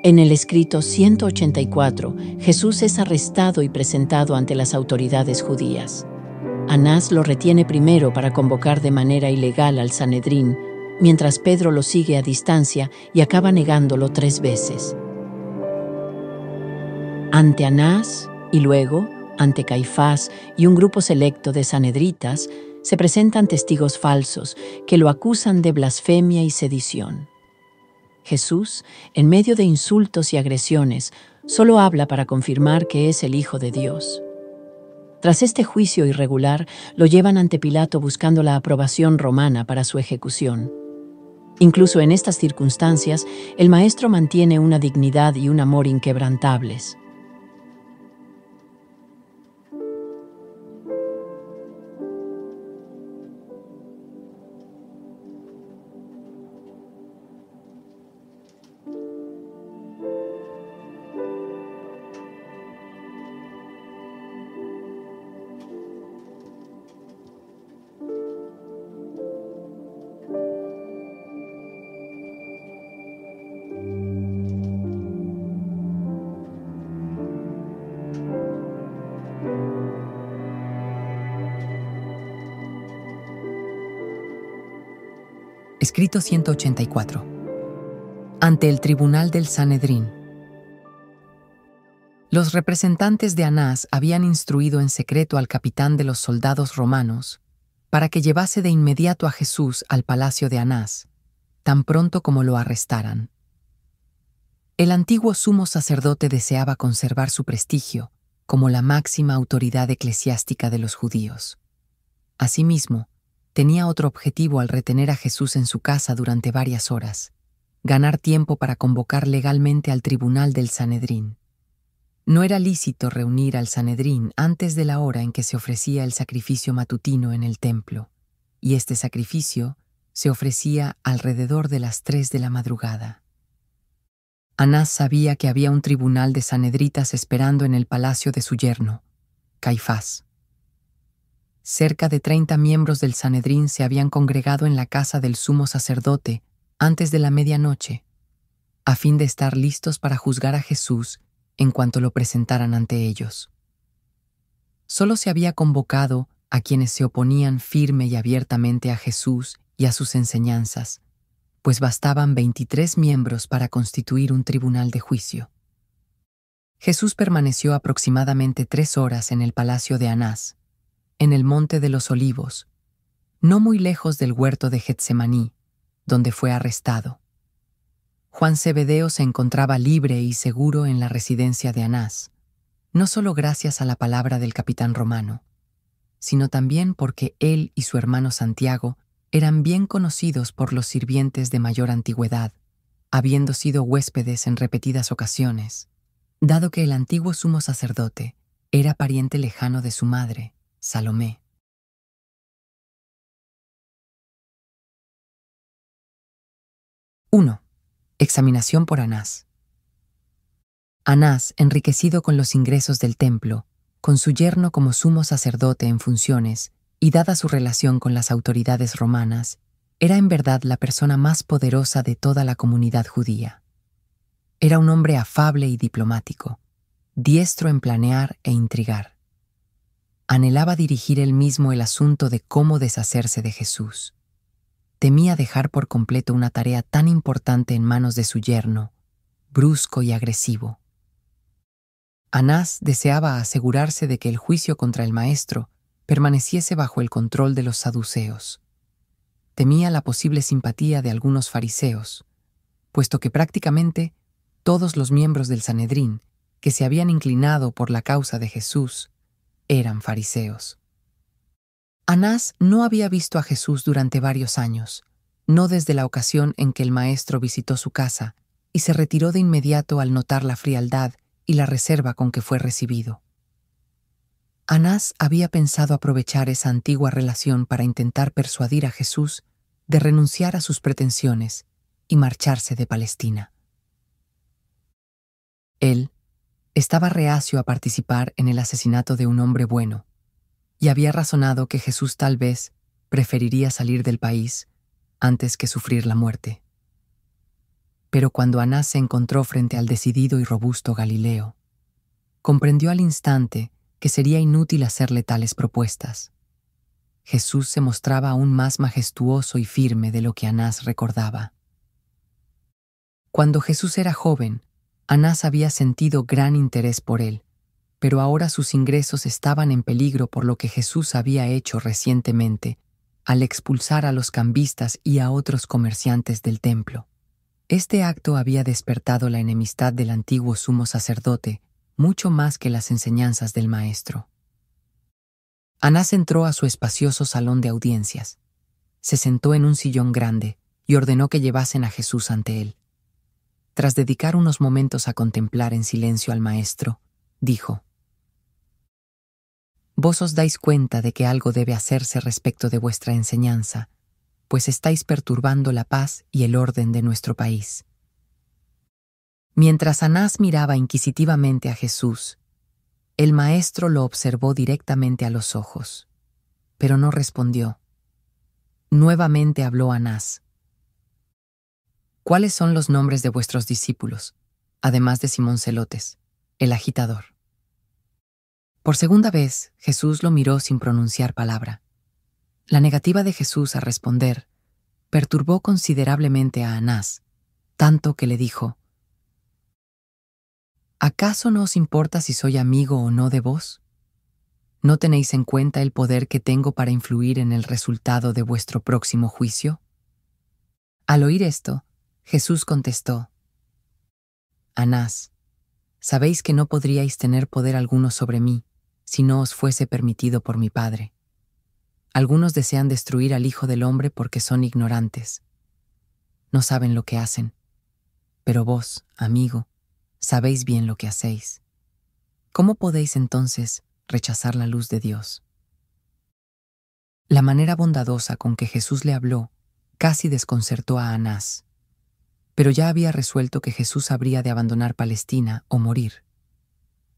En el escrito 184, Jesús es arrestado y presentado ante las autoridades judías. Anás lo retiene primero para convocar de manera ilegal al Sanedrín, mientras Pedro lo sigue a distancia y acaba negándolo 3 veces. Ante Anás y luego ante Caifás y un grupo selecto de sanedritas, se presentan testigos falsos que lo acusan de blasfemia y sedición. Jesús, en medio de insultos y agresiones, solo habla para confirmar que es el Hijo de Dios. Tras este juicio irregular, lo llevan ante Pilato buscando la aprobación romana para su ejecución. Incluso en estas circunstancias, el Maestro mantiene una dignidad y un amor inquebrantables. Escrito 184. Ante el tribunal del Sanedrín. Los representantes de Anás habían instruido en secreto al capitán de los soldados romanos para que llevase de inmediato a Jesús al palacio de Anás, tan pronto como lo arrestaran. El antiguo sumo sacerdote deseaba conservar su prestigio como la máxima autoridad eclesiástica de los judíos. Asimismo, tenía otro objetivo al retener a Jesús en su casa durante varias horas: ganar tiempo para convocar legalmente al tribunal del Sanedrín. No era lícito reunir al Sanedrín antes de la hora en que se ofrecía el sacrificio matutino en el templo, y este sacrificio se ofrecía alrededor de las 3 de la madrugada. Anás sabía que había un tribunal de sanedritas esperando en el palacio de su yerno, Caifás. Cerca de 30 miembros del Sanedrín se habían congregado en la casa del sumo sacerdote antes de la medianoche, a fin de estar listos para juzgar a Jesús en cuanto lo presentaran ante ellos. Solo se había convocado a quienes se oponían firme y abiertamente a Jesús y a sus enseñanzas, pues bastaban 23 miembros para constituir un tribunal de juicio. Jesús permaneció aproximadamente 3 horas en el palacio de Anás, en el Monte de los Olivos, no muy lejos del huerto de Getsemaní, donde fue arrestado. Juan Zebedeo se encontraba libre y seguro en la residencia de Anás, no solo gracias a la palabra del capitán romano, sino también porque él y su hermano Santiago eran bien conocidos por los sirvientes de mayor antigüedad, habiendo sido huéspedes en repetidas ocasiones, dado que el antiguo sumo sacerdote era pariente lejano de su madre, Salomé. ¡1! Examinación por Anás. Anás, enriquecido con los ingresos del templo, con su yerno como sumo sacerdote en funciones y dada su relación con las autoridades romanas, era en verdad la persona más poderosa de toda la comunidad judía. Era un hombre afable y diplomático, diestro en planear e intrigar. Anhelaba dirigir él mismo el asunto de cómo deshacerse de Jesús. Temía dejar por completo una tarea tan importante en manos de su yerno, brusco y agresivo. Anás deseaba asegurarse de que el juicio contra el maestro permaneciese bajo el control de los saduceos. Temía la posible simpatía de algunos fariseos, puesto que prácticamente todos los miembros del Sanedrín que se habían inclinado por la causa de Jesús eran fariseos. Anás no había visto a Jesús durante varios años, no desde la ocasión en que el maestro visitó su casa y se retiró de inmediato al notar la frialdad y la reserva con que fue recibido. Anás había pensado aprovechar esa antigua relación para intentar persuadir a Jesús de renunciar a sus pretensiones y marcharse de Palestina. Él estaba reacio a participar en el asesinato de un hombre bueno, y había razonado que Jesús tal vez preferiría salir del país antes que sufrir la muerte. Pero cuando Anás se encontró frente al decidido y robusto Galileo, comprendió al instante que sería inútil hacerle tales propuestas. Jesús se mostraba aún más majestuoso y firme de lo que Anás recordaba. Cuando Jesús era joven, Anás había sentido gran interés por él, pero ahora sus ingresos estaban en peligro por lo que Jesús había hecho recientemente al expulsar a los cambistas y a otros comerciantes del templo. Este acto había despertado la enemistad del antiguo sumo sacerdote mucho más que las enseñanzas del maestro. Anás entró a su espacioso salón de audiencias, se sentó en un sillón grande y ordenó que llevasen a Jesús ante él. Tras dedicar unos momentos a contemplar en silencio al maestro, dijo: «Vos os dais cuenta de que algo debe hacerse respecto de vuestra enseñanza, pues estáis perturbando la paz y el orden de nuestro país». Mientras Anás miraba inquisitivamente a Jesús, el maestro lo observó directamente a los ojos, pero no respondió. Nuevamente habló Anás: «¿Cuáles son los nombres de vuestros discípulos, además de Simón Celotes, el agitador?» Por segunda vez, Jesús lo miró sin pronunciar palabra. La negativa de Jesús a responder perturbó considerablemente a Anás, tanto que le dijo: «¿Acaso no os importa si soy amigo o no de vos? ¿No tenéis en cuenta el poder que tengo para influir en el resultado de vuestro próximo juicio?» Al oír esto, Jesús contestó: «Anás, sabéis que no podríais tener poder alguno sobre mí si no os fuese permitido por mi Padre. Algunos desean destruir al Hijo del Hombre porque son ignorantes. No saben lo que hacen. Pero vos, amigo, sabéis bien lo que hacéis. ¿Cómo podéis entonces rechazar la luz de Dios?» La manera bondadosa con que Jesús le habló casi desconcertó a Anás, pero ya había resuelto que Jesús habría de abandonar Palestina o morir.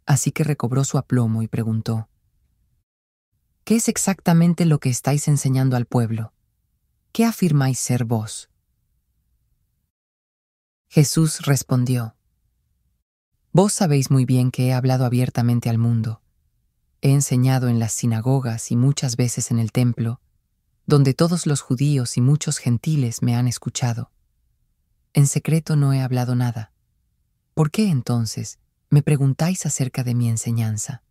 Así que recobró su aplomo y preguntó: «¿Qué es exactamente lo que estáis enseñando al pueblo? ¿Qué afirmáis ser vos?» Jesús respondió: «Vos sabéis muy bien que he hablado abiertamente al mundo. He enseñado en las sinagogas y muchas veces en el templo, donde todos los judíos y muchos gentiles me han escuchado. En secreto no he hablado nada. ¿Por qué entonces me preguntáis acerca de mi enseñanza?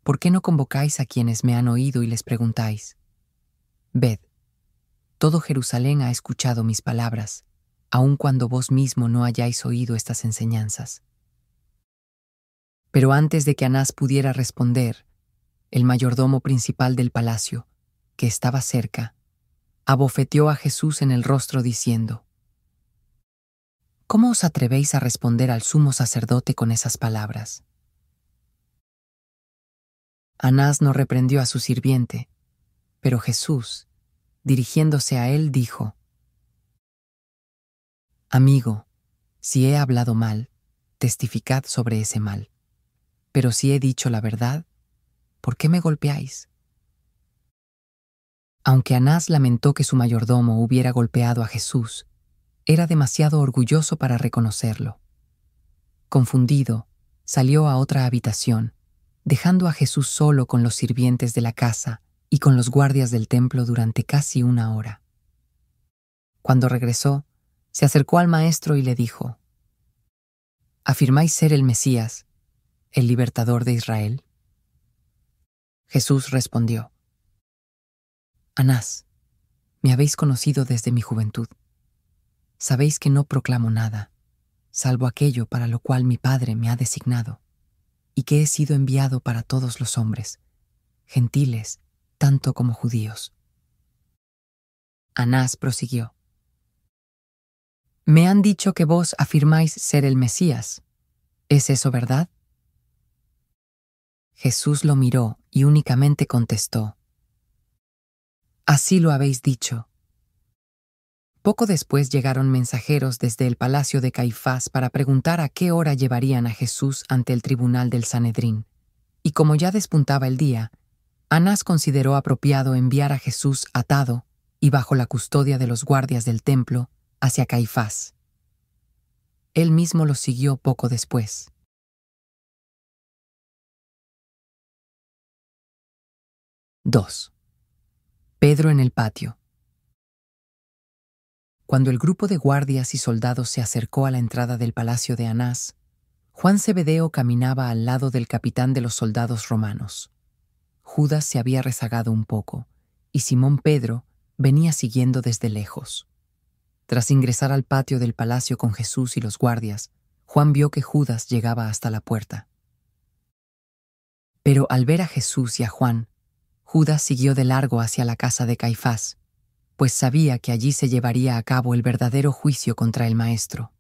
¿Por qué no convocáis a quienes me han oído y les preguntáis? Ved, todo Jerusalén ha escuchado mis palabras, aun cuando vos mismo no hayáis oído estas enseñanzas». Pero antes de que Anás pudiera responder, el mayordomo principal del palacio, que estaba cerca, abofeteó a Jesús en el rostro diciendo: «¿Cómo os atrevéis a responder al sumo sacerdote con esas palabras?» Anás no reprendió a su sirviente, pero Jesús, dirigiéndose a él, dijo: «Amigo, si he hablado mal, testificad sobre ese mal. Pero si he dicho la verdad, ¿por qué me golpeáis?» Aunque Anás lamentó que su mayordomo hubiera golpeado a Jesús, era demasiado orgulloso para reconocerlo. Confundido, salió a otra habitación, dejando a Jesús solo con los sirvientes de la casa y con los guardias del templo durante casi 1 hora. Cuando regresó, se acercó al maestro y le dijo: «¿Afirmáis ser el Mesías, el libertador de Israel?» Jesús respondió: «Anás, me habéis conocido desde mi juventud. Sabéis que no proclamo nada, salvo aquello para lo cual mi Padre me ha designado, y que he sido enviado para todos los hombres, gentiles tanto como judíos». Anás prosiguió: «Me han dicho que vos afirmáis ser el Mesías. ¿Es eso verdad?» Jesús lo miró y únicamente contestó: «Así lo habéis dicho». Poco después llegaron mensajeros desde el palacio de Caifás para preguntar a qué hora llevarían a Jesús ante el tribunal del Sanedrín, y como ya despuntaba el día, Anás consideró apropiado enviar a Jesús atado y bajo la custodia de los guardias del templo hacia Caifás. él mismo los siguió poco después. II. Pedro en el patio. Cuando el grupo de guardias y soldados se acercó a la entrada del palacio de Anás, Juan Zebedeo caminaba al lado del capitán de los soldados romanos. Judas se había rezagado un poco, y Simón Pedro venía siguiendo desde lejos. Tras ingresar al patio del palacio con Jesús y los guardias, Juan vio que Judas llegaba hasta la puerta. Pero al ver a Jesús y a Juan, Judas siguió de largo hacia la casa de Caifás, pues sabía que allí se llevaría a cabo el verdadero juicio contra el Maestro.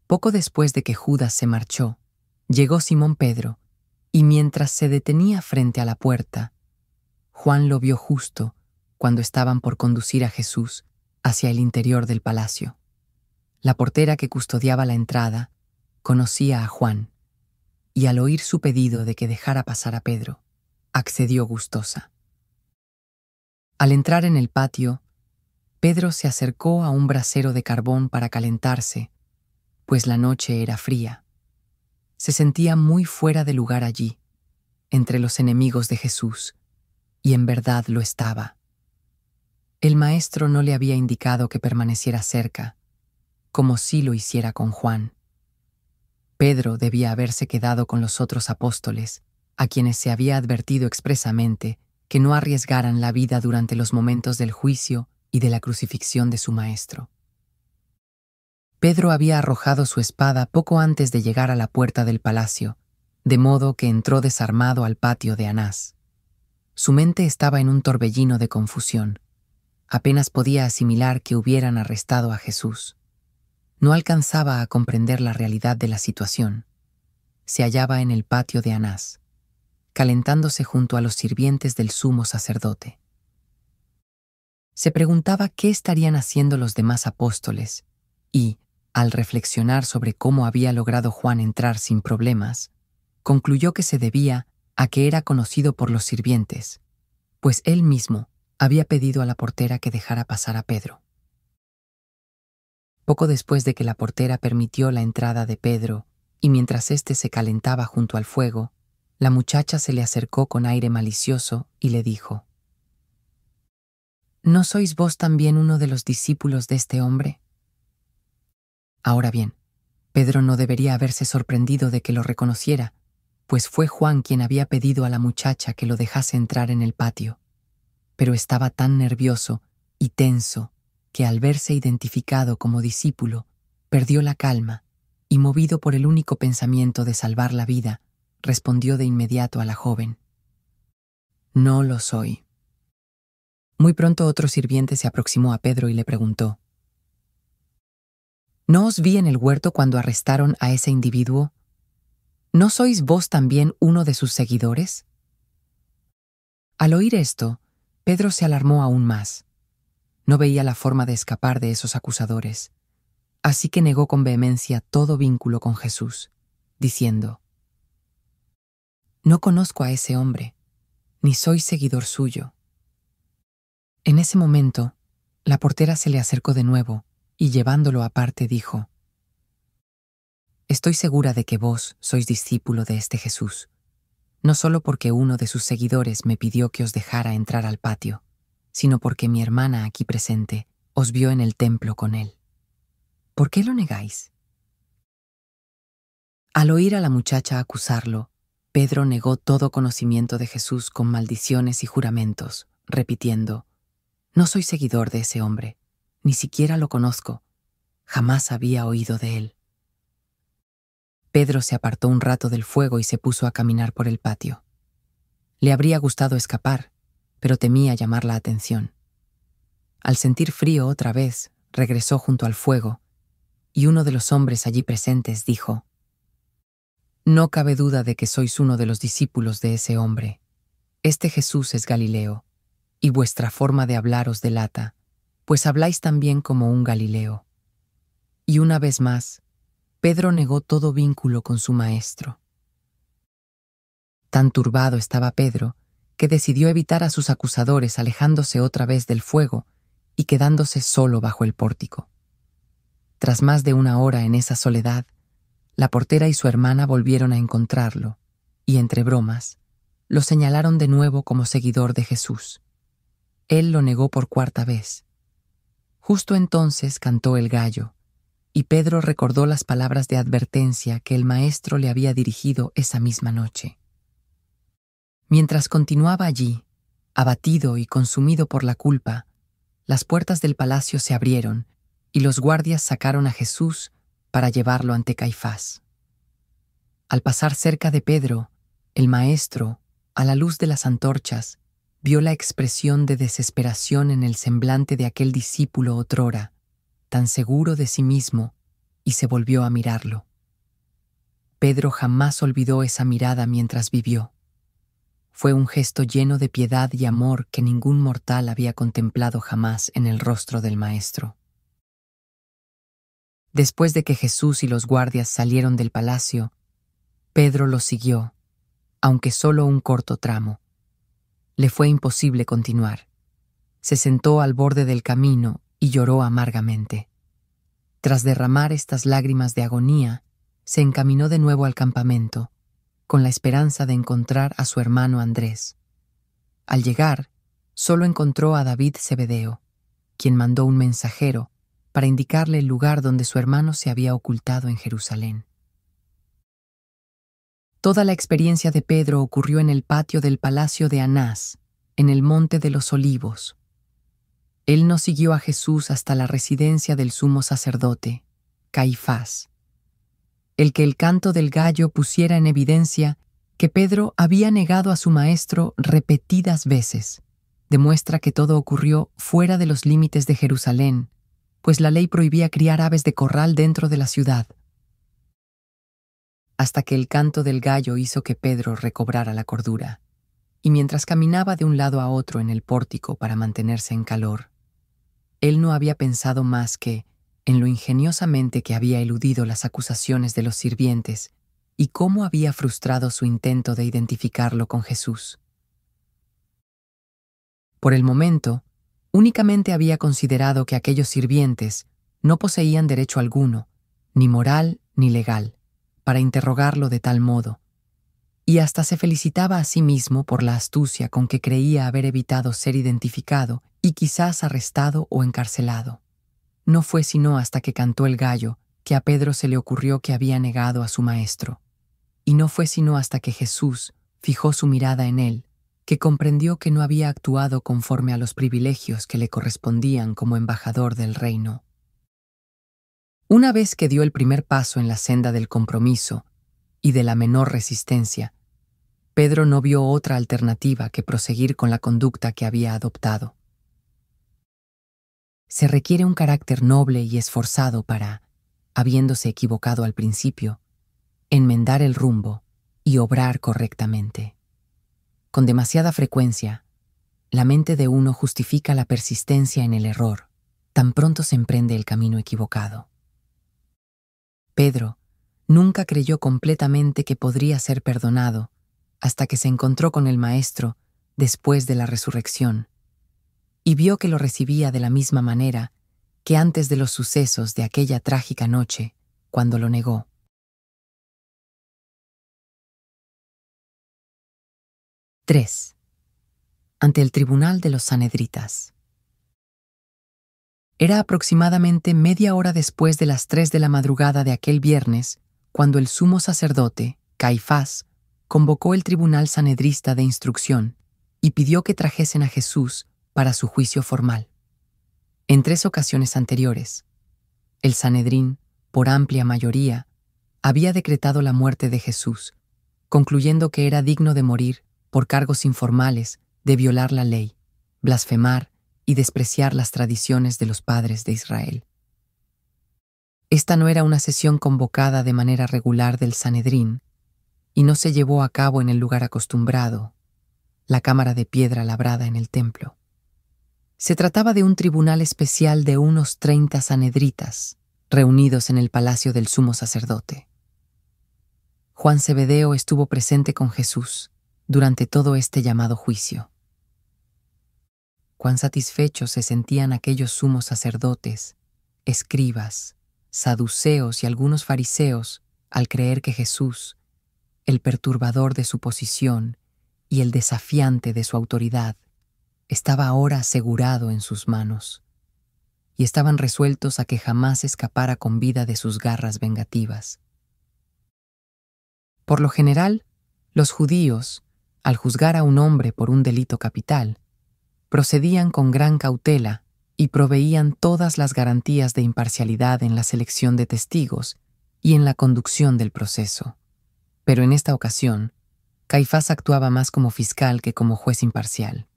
Poco después de que Judas se marchó, llegó Simón Pedro, y mientras se detenía frente a la puerta, Juan lo vio justo cuando estaban por conducir a Jesús hacia el interior del palacio. La portera que custodiaba la entrada conocía a Juan, y al oír su pedido de que dejara pasar a Pedro, accedió gustosa. Al entrar en el patio, Pedro se acercó a un brasero de carbón para calentarse, pues la noche era fría. Se sentía muy fuera de lugar allí, entre los enemigos de Jesús, y en verdad lo estaba. El Maestro no le había indicado que permaneciera cerca, como si lo hiciera con Juan. Pedro debía haberse quedado con los otros apóstoles, a quienes se había advertido expresamente que no arriesgaran la vida durante los momentos del juicio y de la crucifixión de su Maestro. Pedro había arrojado su espada poco antes de llegar a la puerta del palacio, de modo que entró desarmado al patio de Anás. Su mente estaba en un torbellino de confusión. Apenas podía asimilar que hubieran arrestado a Jesús. No alcanzaba a comprender la realidad de la situación. Se hallaba en el patio de Anás, calentándose junto a los sirvientes del sumo sacerdote. Se preguntaba qué estarían haciendo los demás apóstoles y, al reflexionar sobre cómo había logrado Juan entrar sin problemas, concluyó que se debía a que era conocido por los sirvientes, pues él mismo había pedido a la portera que dejara pasar a Pedro. Poco después de que la portera permitió la entrada de Pedro, y mientras éste se calentaba junto al fuego, la muchacha se le acercó con aire malicioso y le dijo: ¿No sois vos también uno de los discípulos de este hombre? Ahora bien, Pedro no debería haberse sorprendido de que lo reconociera, pues fue Juan quien había pedido a la muchacha que lo dejase entrar en el patio. Pero estaba tan nervioso y tenso que al verse identificado como discípulo, perdió la calma y, movido por el único pensamiento de salvar la vida, respondió de inmediato a la joven: No lo soy. Muy pronto otro sirviente se aproximó a Pedro y le preguntó: ¿No os vi en el huerto cuando arrestaron a ese individuo? ¿No sois vos también uno de sus seguidores? Al oír esto, Pedro se alarmó aún más. No veía la forma de escapar de esos acusadores, así que negó con vehemencia todo vínculo con Jesús, diciendo: No conozco a ese hombre, ni soy seguidor suyo. En ese momento, la portera se le acercó de nuevo y, llevándolo aparte, dijo: Estoy segura de que vos sois discípulo de este Jesús, no solo porque uno de sus seguidores me pidió que os dejara entrar al patio, sino porque mi hermana aquí presente os vio en el templo con él. ¿Por qué lo negáis? Al oír a la muchacha acusarlo, Pedro negó todo conocimiento de Jesús con maldiciones y juramentos, repitiendo: No soy seguidor de ese hombre, ni siquiera lo conozco, jamás había oído de él. Pedro se apartó un rato del fuego y se puso a caminar por el patio. Le habría gustado escapar, pero temía llamar la atención. Al sentir frío otra vez, regresó junto al fuego, y uno de los hombres allí presentes dijo: No cabe duda de que sois uno de los discípulos de ese hombre. Este Jesús es Galileo, y vuestra forma de hablar os delata, pues habláis también como un Galileo. Y una vez más, Pedro negó todo vínculo con su maestro. Tan turbado estaba Pedro que decidió evitar a sus acusadores, alejándose otra vez del fuego y quedándose solo bajo el pórtico. Tras más de una hora en esa soledad, la portera y su hermana volvieron a encontrarlo, y entre bromas, lo señalaron de nuevo como seguidor de Jesús. Él lo negó por cuarta vez. Justo entonces cantó el gallo, y Pedro recordó las palabras de advertencia que el maestro le había dirigido esa misma noche. Mientras continuaba allí, abatido y consumido por la culpa, las puertas del palacio se abrieron y los guardias sacaron a Jesús para llevarlo ante Caifás. Al pasar cerca de Pedro, el maestro, a la luz de las antorchas, vio la expresión de desesperación en el semblante de aquel discípulo otrora, tan seguro de sí mismo, y se volvió a mirarlo. Pedro jamás olvidó esa mirada mientras vivió. Fue un gesto lleno de piedad y amor que ningún mortal había contemplado jamás en el rostro del maestro. Después de que Jesús y los guardias salieron del palacio, Pedro los siguió, aunque solo un corto tramo. Le fue imposible continuar. Se sentó al borde del camino y lloró amargamente. Tras derramar estas lágrimas de agonía, se encaminó de nuevo al campamento, con la esperanza de encontrar a su hermano Andrés. Al llegar, solo encontró a David Zebedeo, quien mandó un mensajero para indicarle el lugar donde su hermano se había ocultado en Jerusalén. Toda la experiencia de Pedro ocurrió en el patio del palacio de Anás, en el Monte de los Olivos. Él no siguió a Jesús hasta la residencia del sumo sacerdote, Caifás, el que el canto del gallo pusiera en evidencia que Pedro había negado a su maestro repetidas veces. Demuestra que todo ocurrió fuera de los límites de Jerusalén, pues la ley prohibía criar aves de corral dentro de la ciudad. Hasta que el canto del gallo hizo que Pedro recobrara la cordura, y mientras caminaba de un lado a otro en el pórtico para mantenerse en calor, él no había pensado más que en lo ingeniosamente que había eludido las acusaciones de los sirvientes y cómo había frustrado su intento de identificarlo con Jesús. Por el momento, únicamente había considerado que aquellos sirvientes no poseían derecho alguno, ni moral ni legal, para interrogarlo de tal modo, y hasta se felicitaba a sí mismo por la astucia con que creía haber evitado ser identificado y quizás arrestado o encarcelado. No fue sino hasta que cantó el gallo que a Pedro se le ocurrió que había negado a su maestro. Y no fue sino hasta que Jesús fijó su mirada en él, que comprendió que no había actuado conforme a los privilegios que le correspondían como embajador del reino. Una vez que dio el primer paso en la senda del compromiso y de la menor resistencia, Pedro no vio otra alternativa que proseguir con la conducta que había adoptado. Se requiere un carácter noble y esforzado para, habiéndose equivocado al principio, enmendar el rumbo y obrar correctamente. Con demasiada frecuencia, la mente de uno justifica la persistencia en el error, tan pronto se emprende el camino equivocado. Pedro nunca creyó completamente que podría ser perdonado hasta que se encontró con el Maestro después de la resurrección y vio que lo recibía de la misma manera que antes de los sucesos de aquella trágica noche, cuando lo negó. III. Ante el tribunal de los Sanedritas. Era aproximadamente media hora después de las 3 de la madrugada de aquel viernes, cuando el sumo sacerdote, Caifás, convocó el tribunal sanedrista de instrucción y pidió que trajesen a Jesús para su juicio formal. En 3 ocasiones anteriores, el Sanedrín, por amplia mayoría, había decretado la muerte de Jesús, concluyendo que era digno de morir por cargos informales de violar la ley, blasfemar y despreciar las tradiciones de los padres de Israel. Esta no era una sesión convocada de manera regular del Sanedrín y no se llevó a cabo en el lugar acostumbrado, la cámara de piedra labrada en el templo. Se trataba de un tribunal especial de unos 30 sanedritas, reunidos en el palacio del sumo sacerdote. Juan Zebedeo estuvo presente con Jesús durante todo este llamado juicio. Cuán satisfechos se sentían aquellos sumos sacerdotes, escribas, saduceos y algunos fariseos, al creer que Jesús, el perturbador de su posición y el desafiante de su autoridad, estaba ahora asegurado en sus manos, y estaban resueltos a que jamás escapara con vida de sus garras vengativas. Por lo general, los judíos, al juzgar a un hombre por un delito capital, procedían con gran cautela y proveían todas las garantías de imparcialidad en la selección de testigos y en la conducción del proceso. Pero en esta ocasión, Caifás actuaba más como fiscal que como juez imparcial.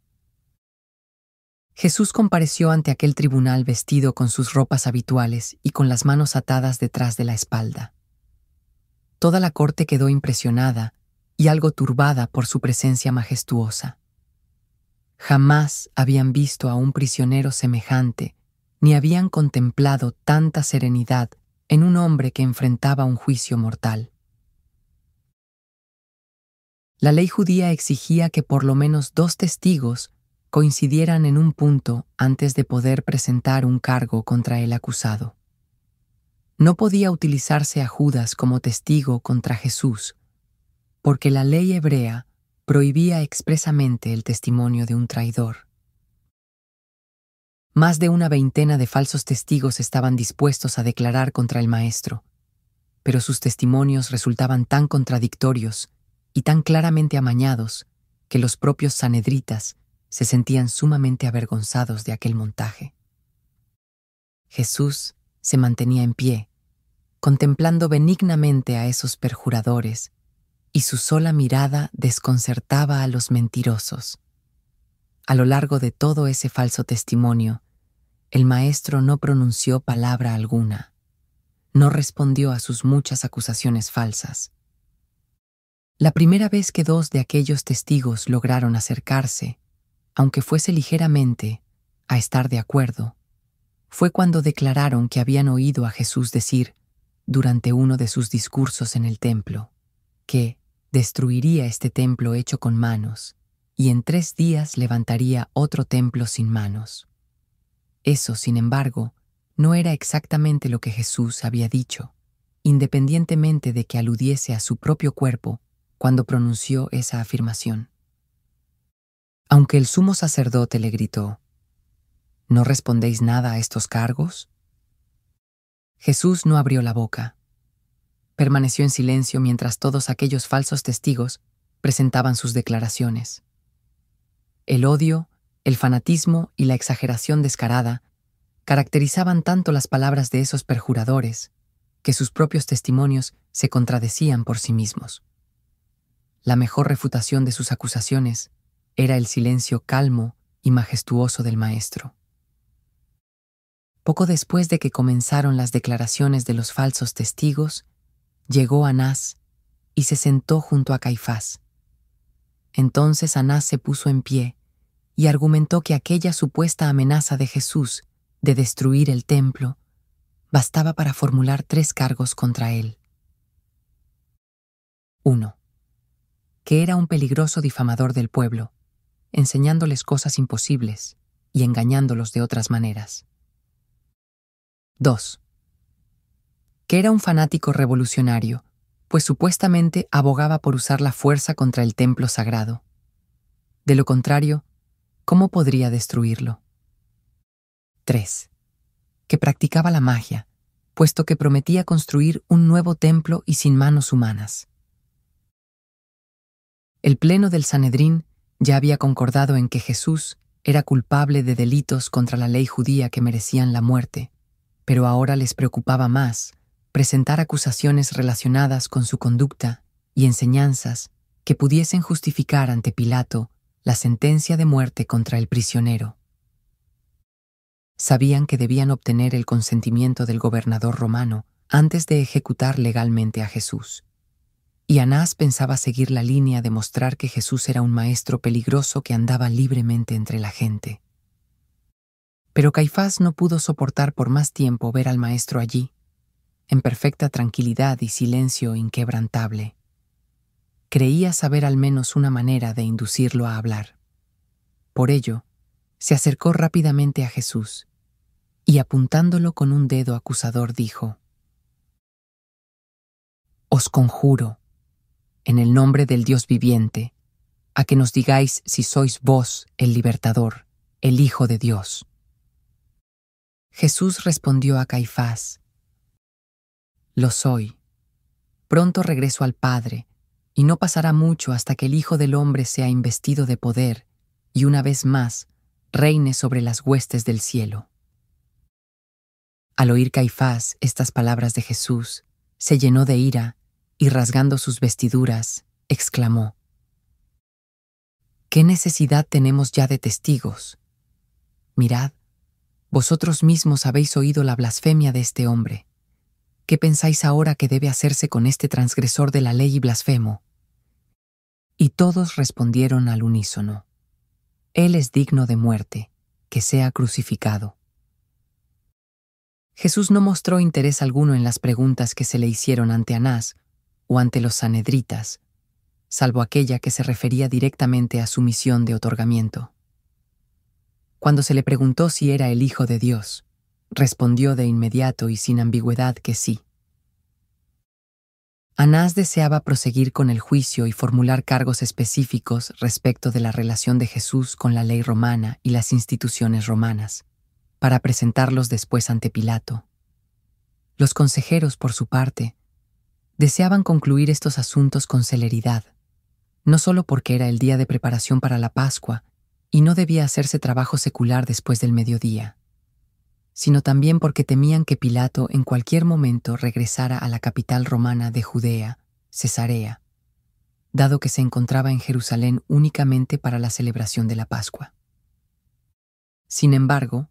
Jesús compareció ante aquel tribunal vestido con sus ropas habituales y con las manos atadas detrás de la espalda. Toda la corte quedó impresionada y algo turbada por su presencia majestuosa. Jamás habían visto a un prisionero semejante, ni habían contemplado tanta serenidad en un hombre que enfrentaba un juicio mortal. La ley judía exigía que por lo menos 2 testigos coincidieran en un punto antes de poder presentar un cargo contra el acusado. No podía utilizarse a Judas como testigo contra Jesús, porque la ley hebrea prohibía expresamente el testimonio de un traidor. Más de una veintena de falsos testigos estaban dispuestos a declarar contra el Maestro, pero sus testimonios resultaban tan contradictorios y tan claramente amañados que los propios sanhedritas se sentían sumamente avergonzados de aquel montaje. Jesús se mantenía en pie, contemplando benignamente a esos perjuradores, y su sola mirada desconcertaba a los mentirosos. A lo largo de todo ese falso testimonio, el Maestro no pronunció palabra alguna, no respondió a sus muchas acusaciones falsas. La primera vez que 2 de aquellos testigos lograron acercarse, aunque fuese ligeramente, a estar de acuerdo, fue cuando declararon que habían oído a Jesús decir, durante uno de sus discursos en el templo, que destruiría este templo hecho con manos y en 3 días levantaría otro templo sin manos. Eso, sin embargo, no era exactamente lo que Jesús había dicho, independientemente de que aludiese a su propio cuerpo cuando pronunció esa afirmación. Aunque el sumo sacerdote le gritó, ¿no respondéis nada a estos cargos? Jesús no abrió la boca. Permaneció en silencio mientras todos aquellos falsos testigos presentaban sus declaraciones. El odio, el fanatismo y la exageración descarada caracterizaban tanto las palabras de esos perjuradores que sus propios testimonios se contradecían por sí mismos. La mejor refutación de sus acusaciones era el silencio calmo y majestuoso del Maestro. Poco después de que comenzaron las declaraciones de los falsos testigos, llegó Anás y se sentó junto a Caifás. Entonces Anás se puso en pie y argumentó que aquella supuesta amenaza de Jesús de destruir el templo bastaba para formular 3 cargos contra él. 1. Que era un peligroso difamador del pueblo, enseñándoles cosas imposibles y engañándolos de otras maneras. 2. Que era un fanático revolucionario, pues supuestamente abogaba por usar la fuerza contra el templo sagrado. De lo contrario, ¿cómo podría destruirlo? 3. Que practicaba la magia, puesto que prometía construir un nuevo templo y sin manos humanas. El pleno del Sanedrín ya había concordado en que Jesús era culpable de delitos contra la ley judía que merecían la muerte, pero ahora les preocupaba más presentar acusaciones relacionadas con su conducta y enseñanzas que pudiesen justificar ante Pilato la sentencia de muerte contra el prisionero. Sabían que debían obtener el consentimiento del gobernador romano antes de ejecutar legalmente a Jesús. Y Anás pensaba seguir la línea de mostrar que Jesús era un maestro peligroso que andaba libremente entre la gente. Pero Caifás no pudo soportar por más tiempo ver al maestro allí, en perfecta tranquilidad y silencio inquebrantable. Creía saber al menos una manera de inducirlo a hablar. Por ello, se acercó rápidamente a Jesús y apuntándolo con un dedo acusador dijo: Os conjuro, en el nombre del Dios viviente, a que nos digáis si sois vos el libertador, el Hijo de Dios. Jesús respondió a Caifás: Lo soy. Pronto regreso al Padre, y no pasará mucho hasta que el Hijo del Hombre sea investido de poder, y una vez más reine sobre las huestes del cielo. Al oír Caifás estas palabras de Jesús, se llenó de ira y rasgando sus vestiduras, exclamó: ¿Qué necesidad tenemos ya de testigos? Mirad, vosotros mismos habéis oído la blasfemia de este hombre. ¿Qué pensáis ahora que debe hacerse con este transgresor de la ley y blasfemo? Y todos respondieron al unísono: Él es digno de muerte, que sea crucificado. Jesús no mostró interés alguno en las preguntas que se le hicieron ante Anás o ante los sanedritas, salvo aquella que se refería directamente a su misión de otorgamiento. Cuando se le preguntó si era el Hijo de Dios, respondió de inmediato y sin ambigüedad que sí. Anás deseaba proseguir con el juicio y formular cargos específicos respecto de la relación de Jesús con la ley romana y las instituciones romanas, para presentarlos después ante Pilato. Los consejeros, por su parte, deseaban concluir estos asuntos con celeridad, no solo porque era el día de preparación para la Pascua y no debía hacerse trabajo secular después del mediodía, sino también porque temían que Pilato en cualquier momento regresara a la capital romana de Judea, Cesarea, dado que se encontraba en Jerusalén únicamente para la celebración de la Pascua. Sin embargo,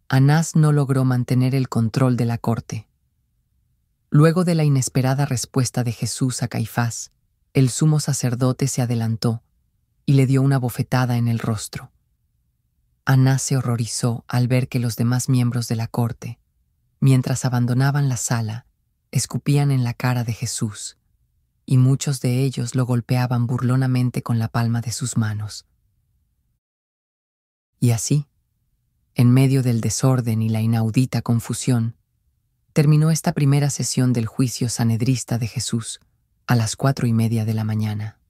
Anás no logró mantener el control de la corte. Luego de la inesperada respuesta de Jesús a Caifás, el sumo sacerdote se adelantó y le dio una bofetada en el rostro. Anás se horrorizó al ver que los demás miembros de la corte, mientras abandonaban la sala, escupían en la cara de Jesús, y muchos de ellos lo golpeaban burlonamente con la palma de sus manos. Y así, en medio del desorden y la inaudita confusión, terminó esta primera sesión del juicio sanedrista de Jesús a las 4:30 de la mañana.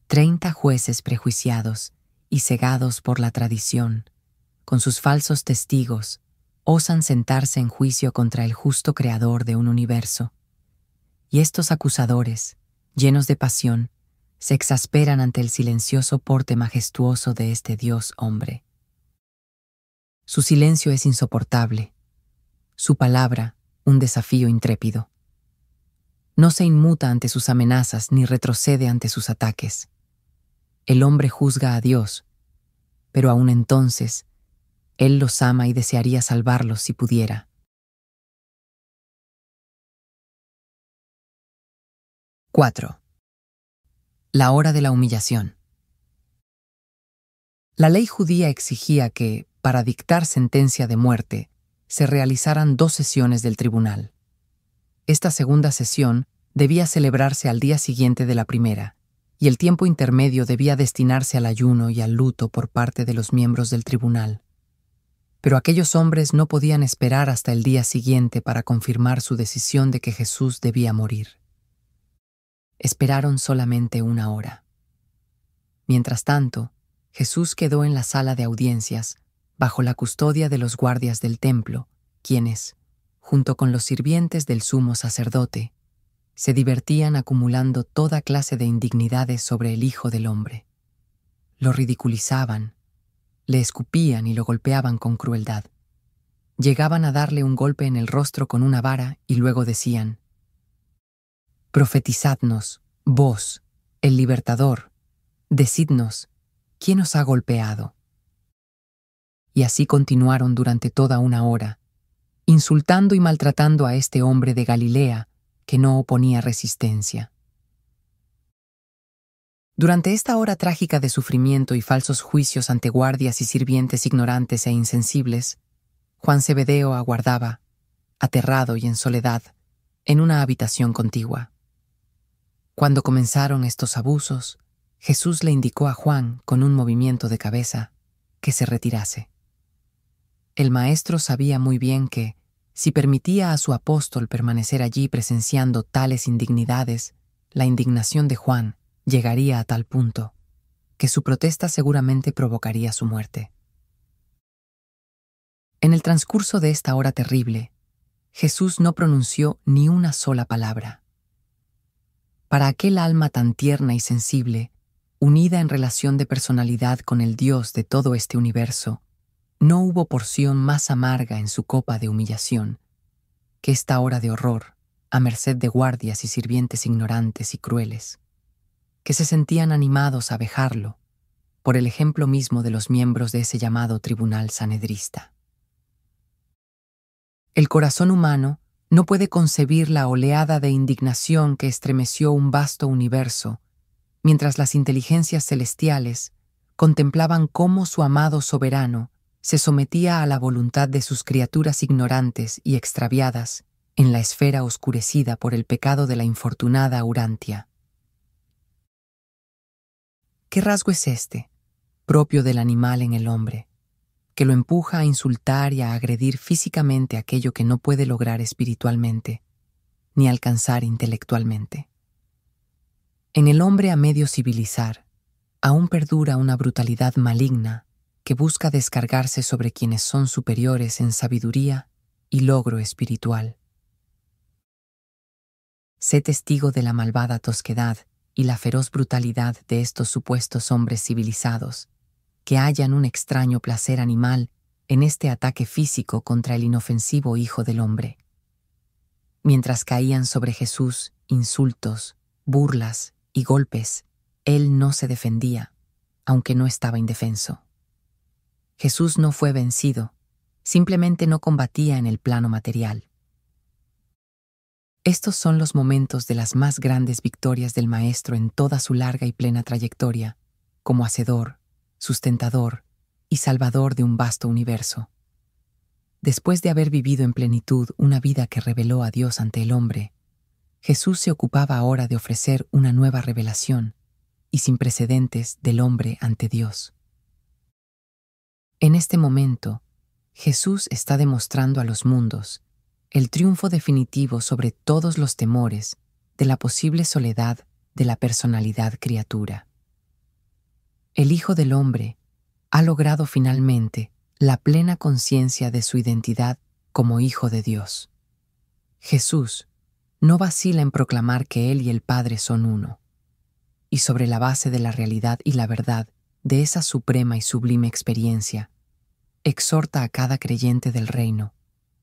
30 jueces prejuiciados y cegados por la tradición, con sus falsos testigos, osan sentarse en juicio contra el justo creador de un universo. Y estos acusadores, llenos de pasión, se exasperan ante el silencioso porte majestuoso de este Dios hombre. Su silencio es insoportable, su palabra un desafío intrépido. No se inmuta ante sus amenazas ni retrocede ante sus ataques. El hombre juzga a Dios, pero aún entonces, Él los ama y desearía salvarlos si pudiera. 4. La hora de la humillación. La ley judía exigía que, para dictar sentencia de muerte, se realizaran 2 sesiones del tribunal. Esta segunda sesión debía celebrarse al día siguiente de la primera, y el tiempo intermedio debía destinarse al ayuno y al luto por parte de los miembros del tribunal. Pero aquellos hombres no podían esperar hasta el día siguiente para confirmar su decisión de que Jesús debía morir. Esperaron solamente 1 hora. Mientras tanto, Jesús quedó en la sala de audiencias, bajo la custodia de los guardias del templo, quienes, junto con los sirvientes del sumo sacerdote, se divertían acumulando toda clase de indignidades sobre el Hijo del Hombre. Lo ridiculizaban, le escupían y lo golpeaban con crueldad. Llegaban a darle un golpe en el rostro con una vara y luego decían: «Profetizadnos, vos, el libertador, decidnos, ¿quién os ha golpeado?». Y así continuaron durante toda 1 hora, insultando y maltratando a este hombre de Galilea que no oponía resistencia. Durante esta hora trágica de sufrimiento y falsos juicios ante guardias y sirvientes ignorantes e insensibles, Juan Zebedeo aguardaba, aterrado y en soledad, en una habitación contigua. Cuando comenzaron estos abusos, Jesús le indicó a Juan, con un movimiento de cabeza, que se retirase. El maestro sabía muy bien que, Si permitía a su apóstol permanecer allí presenciando tales indignidades, la indignación de Juan llegaría a tal punto que su protesta seguramente provocaría su muerte. En el transcurso de esta hora terrible, Jesús no pronunció ni una sola palabra. Para aquel alma tan tierna y sensible, unida en relación de personalidad con el Dios de todo este universo, no hubo porción más amarga en su copa de humillación que esta hora de horror, a merced de guardias y sirvientes ignorantes y crueles, que se sentían animados a vejarlo por el ejemplo mismo de los miembros de ese llamado tribunal sanedrista. El corazón humano no puede concebir la oleada de indignación que estremeció un vasto universo, mientras las inteligencias celestiales contemplaban cómo su amado soberano se sometía a la voluntad de sus criaturas ignorantes y extraviadas en la esfera oscurecida por el pecado de la infortunada Urantia. ¿Qué rasgo es este, propio del animal en el hombre, que lo empuja a insultar y a agredir físicamente aquello que no puede lograr espiritualmente, ni alcanzar intelectualmente? En el hombre a medio civilizar, aún perdura una brutalidad maligna que busca descargarse sobre quienes son superiores en sabiduría y logro espiritual. Sé testigo de la malvada tosquedad y la feroz brutalidad de estos supuestos hombres civilizados, que hallan un extraño placer animal en este ataque físico contra el inofensivo Hijo del Hombre. Mientras caían sobre Jesús insultos, burlas y golpes, él no se defendía, aunque no estaba indefenso. Jesús no fue vencido, simplemente no combatía en el plano material. Estos son los momentos de las más grandes victorias del Maestro en toda su larga y plena trayectoria, como Hacedor, Sustentador y Salvador de un vasto universo. Después de haber vivido en plenitud una vida que reveló a Dios ante el hombre, Jesús se ocupaba ahora de ofrecer una nueva revelación y sin precedentes del hombre ante Dios. En este momento, Jesús está demostrando a los mundos el triunfo definitivo sobre todos los temores de la posible soledad de la personalidad criatura. El Hijo del Hombre ha logrado finalmente la plena conciencia de su identidad como Hijo de Dios. Jesús no vacila en proclamar que Él y el Padre son uno, y sobre la base de la realidad y la verdad de esa suprema y sublime experiencia, exhorta a cada creyente del reino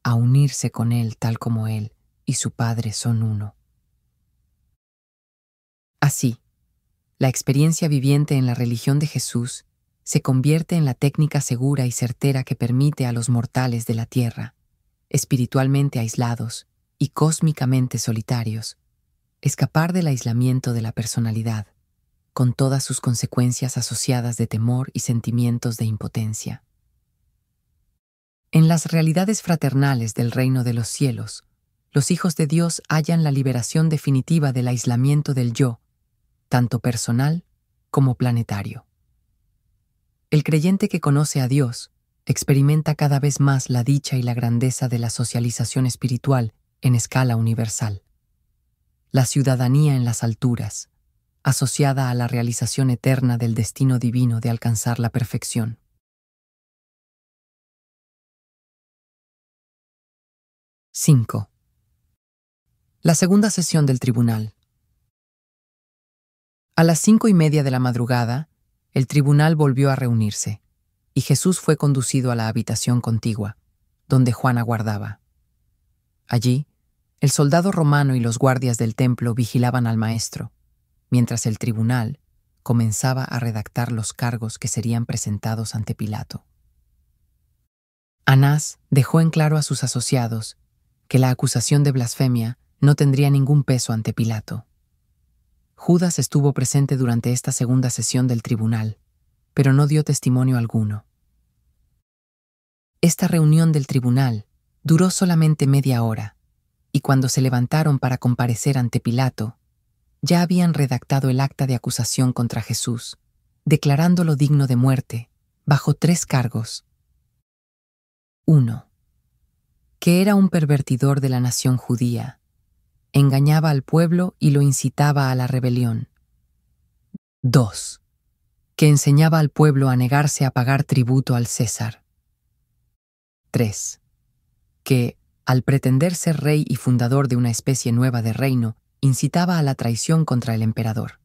a unirse con Él tal como Él y su Padre son uno. Así, la experiencia viviente en la religión de Jesús se convierte en la técnica segura y certera que permite a los mortales de la tierra, espiritualmente aislados y cósmicamente solitarios, escapar del aislamiento de la personalidad, con todas sus consecuencias asociadas de temor y sentimientos de impotencia. En las realidades fraternales del reino de los cielos, los hijos de Dios hallan la liberación definitiva del aislamiento del yo, tanto personal como planetario. El creyente que conoce a Dios experimenta cada vez más la dicha y la grandeza de la socialización espiritual en escala universal. La ciudadanía en las alturas, asociada a la realización eterna del destino divino de alcanzar la perfección. 5. La segunda sesión del tribunal. A las 5:30 de la madrugada, el tribunal volvió a reunirse, y Jesús fue conducido a la habitación contigua, donde Juan aguardaba. Allí, el soldado romano y los guardias del templo vigilaban al maestro, mientras el tribunal comenzaba a redactar los cargos que serían presentados ante Pilato. Anás dejó en claro a sus asociados que la acusación de blasfemia no tendría ningún peso ante Pilato. Judas estuvo presente durante esta segunda sesión del tribunal, pero no dio testimonio alguno. Esta reunión del tribunal duró solamente media hora, y cuando se levantaron para comparecer ante Pilato, ya habían redactado el acta de acusación contra Jesús, declarándolo digno de muerte, bajo 3 cargos. 1. que era un pervertidor de la nación judía, engañaba al pueblo y lo incitaba a la rebelión. 2. Que enseñaba al pueblo a negarse a pagar tributo al César. 3. Que, al pretender ser rey y fundador de una especie nueva de reino, incitaba a la traición contra el emperador.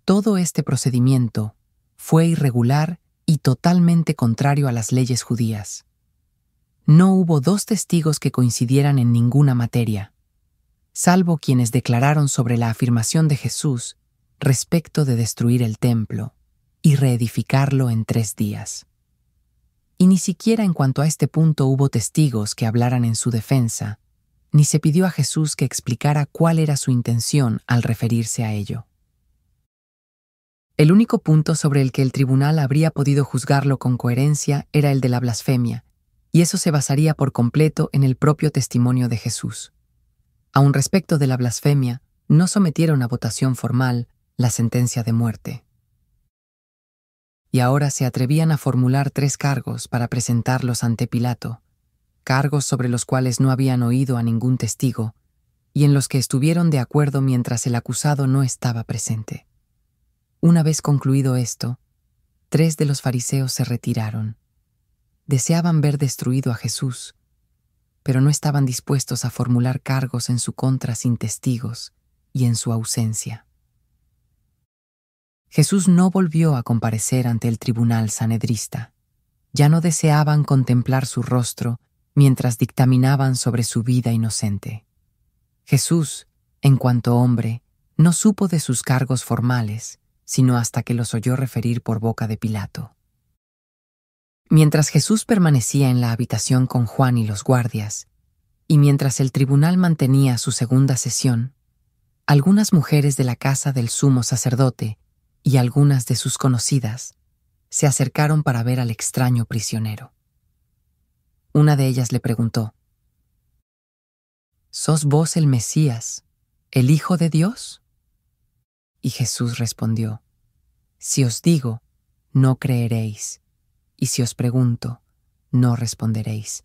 Todo este procedimiento fue irregular y totalmente contrario a las leyes judías. No hubo dos testigos que coincidieran en ninguna materia, salvo quienes declararon sobre la afirmación de Jesús respecto de destruir el templo y reedificarlo en 3 días. Y ni siquiera en cuanto a este punto hubo testigos que hablaran en su defensa, ni se pidió a Jesús que explicara cuál era su intención al referirse a ello. El único punto sobre el que el tribunal habría podido juzgarlo con coherencia era el de la blasfemia, y eso se basaría por completo en el propio testimonio de Jesús. Aun respecto de la blasfemia, no sometieron a votación formal la sentencia de muerte. Y ahora se atrevían a formular 3 cargos para presentarlos ante Pilato, cargos sobre los cuales no habían oído a ningún testigo y en los que estuvieron de acuerdo mientras el acusado no estaba presente. Una vez concluido esto, 3 de los fariseos se retiraron. Deseaban ver destruido a Jesús, pero no estaban dispuestos a formular cargos en su contra sin testigos y en su ausencia. Jesús no volvió a comparecer ante el tribunal sanedrista. Ya no deseaban contemplar su rostro mientras dictaminaban sobre su vida inocente. Jesús, en cuanto hombre, no supo de sus cargos formales, sino hasta que los oyó referir por boca de Pilato. Mientras Jesús permanecía en la habitación con Juan y los guardias, y mientras el tribunal mantenía su segunda sesión, algunas mujeres de la casa del sumo sacerdote y algunas de sus conocidas se acercaron para ver al extraño prisionero. Una de ellas le preguntó: ¿Sos vos el Mesías, el Hijo de Dios? Y Jesús respondió: Si os digo, no creeréis, y si os pregunto, no responderéis.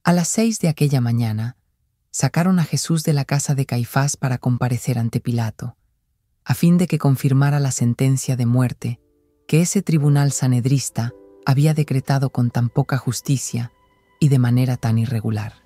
A las 6 de aquella mañana, sacaron a Jesús de la casa de Caifás para comparecer ante Pilato, a fin de que confirmara la sentencia de muerte que ese tribunal sanedrista había decretado con tan poca justicia y de manera tan irregular.